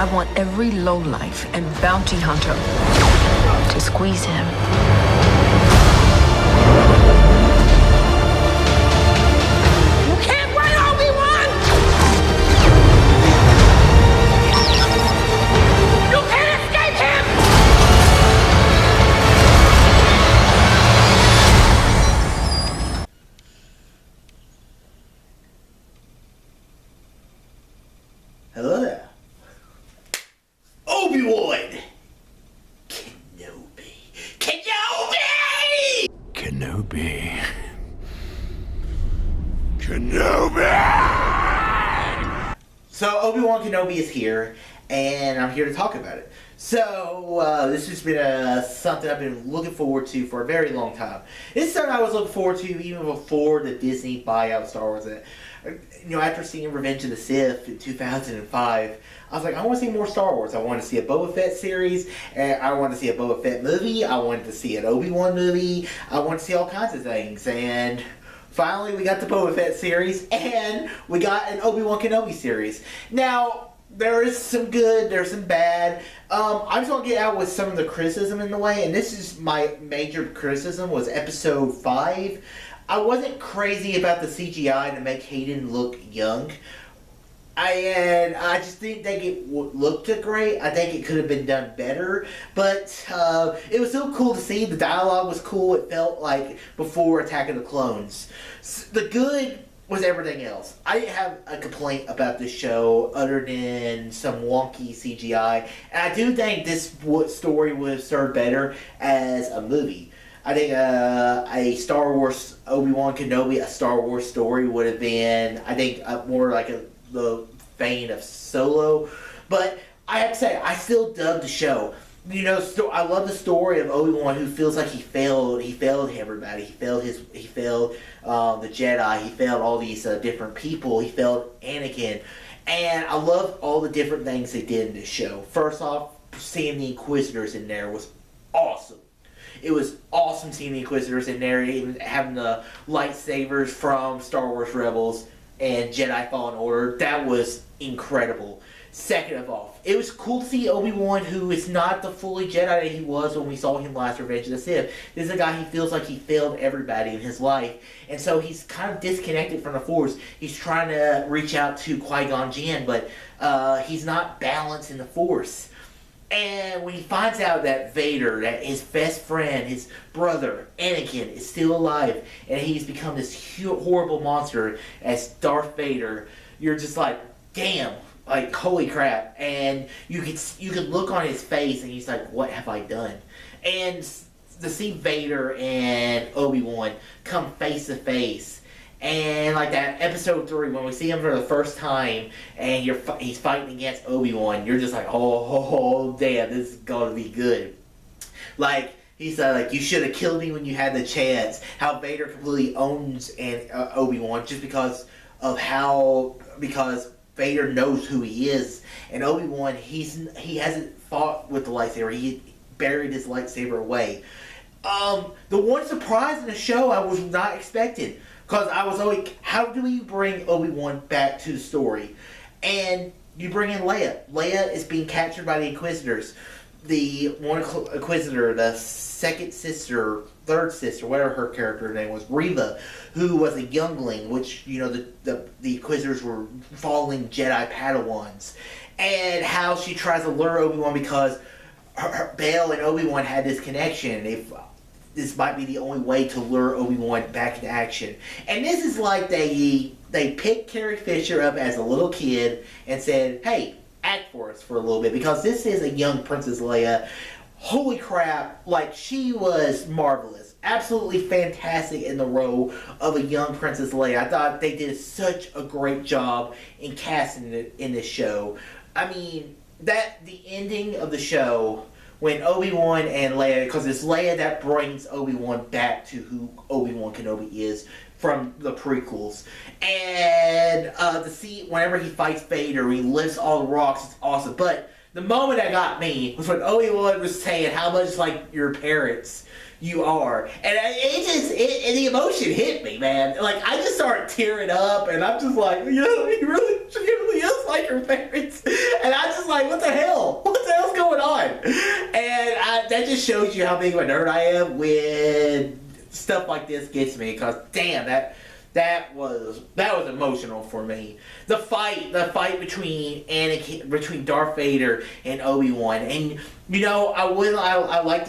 I want every lowlife and bounty hunter to squeeze him. You can't run, Obi-Wan! You can't escape him! Hello there. Obi Wan Kenobi. Kenobi. Kenobi! So Obi Wan Kenobi is here, and I'm here to talk about it. So this has been something I've been looking forward to for a very long time. This is something I was looking forward to even before the Disney buyout of Star Wars. After seeing Revenge of the Sith in 2005, I was like, I want to see more Star Wars. I want to see a Boba Fett series, and I want to see a Boba Fett movie. I wanted to see an Obi-Wan movie. I want to see all kinds of things, and finally we got the Boba Fett series, and we got an Obi Wan Kenobi series. Now, there is some good, there's some bad. I'm just going to get out with some of the criticism in the way, and this is my major criticism, was Episode 5. I wasn't crazy about the CGI to make Hayden look young. I just didn't think it looked great. I think it could have been done better. But it was so cool to see. The dialogue was cool. It felt like before Attack of the Clones. The good was everything else. I didn't have a complaint about this show other than some wonky CGI. And I do think this story would have served better as a movie. I think a Star Wars Obi Wan Kenobi, a Star Wars story would have been, I think, more like the vein of Solo. But I have to say, I still dug the show. I love the story of Obi-Wan, who feels like he failed. He failed everybody. He failed the Jedi. He failed all these different people. He failed Anakin, and I love all the different things they did in this show. First off, seeing the Inquisitors in there was awesome. It was awesome seeing the Inquisitors in there, even having the lightsabers from Star Wars Rebels and Jedi Fallen Order. That was incredible. Second of all, it was cool to see Obi-Wan, who is not the fully Jedi that he was when we saw him last Revenge of the Sith. This is a guy who feels like he failed everybody in his life, and so he's kind of disconnected from the Force. He's trying to reach out to Qui-Gon Jinn, but he's not balanced in the Force. And when he finds out that Vader, that his best friend, his brother, Anakin, is still alive, and he's become this horrible monster as Darth Vader, you're just like, damn, like, holy crap. And you could look on his face, and he's like, what have I done? And to see Vader and Obi-Wan come face to face, and like that Episode 3, when we see him for the first time, and he's fighting against Obi-Wan, you're just like, oh damn, this is gonna be good. Like, he said, like, you should have killed me when you had the chance. How Vader completely owns Obi-Wan just because Vader knows who he is, and Obi-Wan, he hasn't fought with the lightsaber. He buried his lightsaber away. The one surprise in the show I was not expecting. Because I was like, how do you bring Obi-Wan back to the story? And you bring in Leia. Leia is being captured by the Inquisitors. The one Inquisitor, the second sister, third sister, whatever her character name was, Reva, who was a youngling, which, the Inquisitors were fallen Jedi Padawans. And how she tries to lure Obi-Wan because Bail and Obi-Wan had this connection. This might be the only way to lure Obi-Wan back into action. And this is like they picked Carrie Fisher up as a little kid and said, hey, act for us for a little bit, because this is a young Princess Leia. Holy crap, like, she was marvelous. Absolutely fantastic in the role of a young Princess Leia. I thought they did such a great job in casting it in this show. I mean, the ending of the show, when Obi-Wan and Leia, because it's Leia that brings Obi-Wan back to who Obi-Wan Kenobi is from the prequels. And to see whenever he fights Vader, he lifts all the rocks, it's awesome. But the moment that got me was when Obi-Wan was saying how much like your parents you are, and and the emotion hit me, man. Like I just started tearing up, and I'm just like, you know, she really is like her parents, and I'm just like, what the hell's going on? And that just shows you how big of a nerd I am when stuff like this gets me, because damn, that was emotional for me. The fight between Darth Vader and Obi-Wan, and you know, I like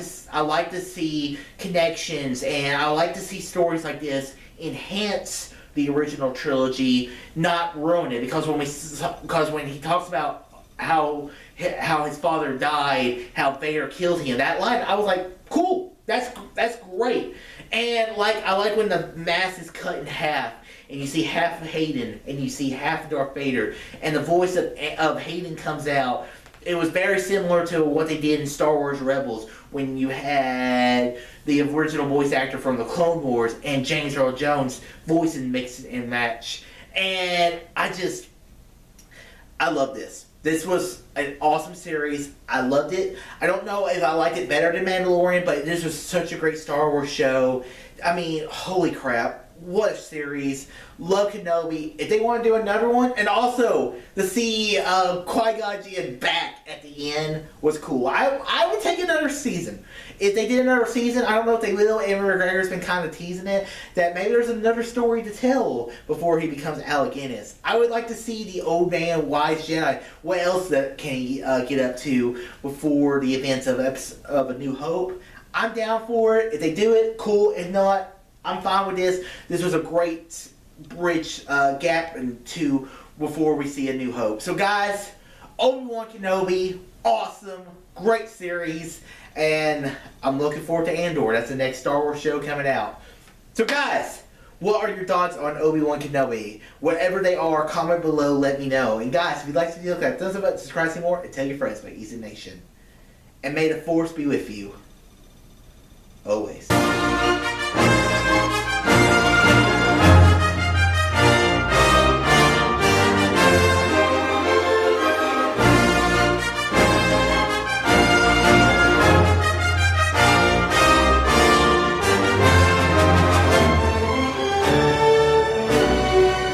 to see connections, and I like to see stories like this enhance the original trilogy, not ruin it. Because when he talks about how his father died, how Vader killed him, that line, I was like, cool, that's great. And I like when the mask is cut in half, and you see half of Hayden, and you see half of Darth Vader, and the voice of Hayden comes out. It was very similar to what they did in Star Wars Rebels, when you had the original voice actor from the Clone Wars and James Earl Jones voice and mix and match. And I love this. This was an awesome series. I loved it. I don't know if I liked it better than Mandalorian, but this was such a great Star Wars show. I mean, holy crap. What a series. Love Kenobi. If they want to do another one, and also to see Qui-Gon Jinn back at the end was cool. I would take another season. If they did another season, I don't know if they will. Ewan McGregor's been kind of teasing it, that maybe there's another story to tell before he becomes Alec Guinness. I would like to see the old man, wise Jedi. What else that can he get up to before the events of A New Hope? I'm down for it. If they do it, cool. If not, I'm fine with this. This was a great bridge gap into before we see A New Hope. So guys, Obi Wan Kenobi, awesome, great series, and I'm looking forward to Andor. That's the next Star Wars show coming out. So guys, what are your thoughts on Obi Wan Kenobi? Whatever they are, comment below, let me know. And guys, if you'd like to see that, thumbs up, subscribe, see more, and tell your friends about Easy Nation. And may the Force be with you always.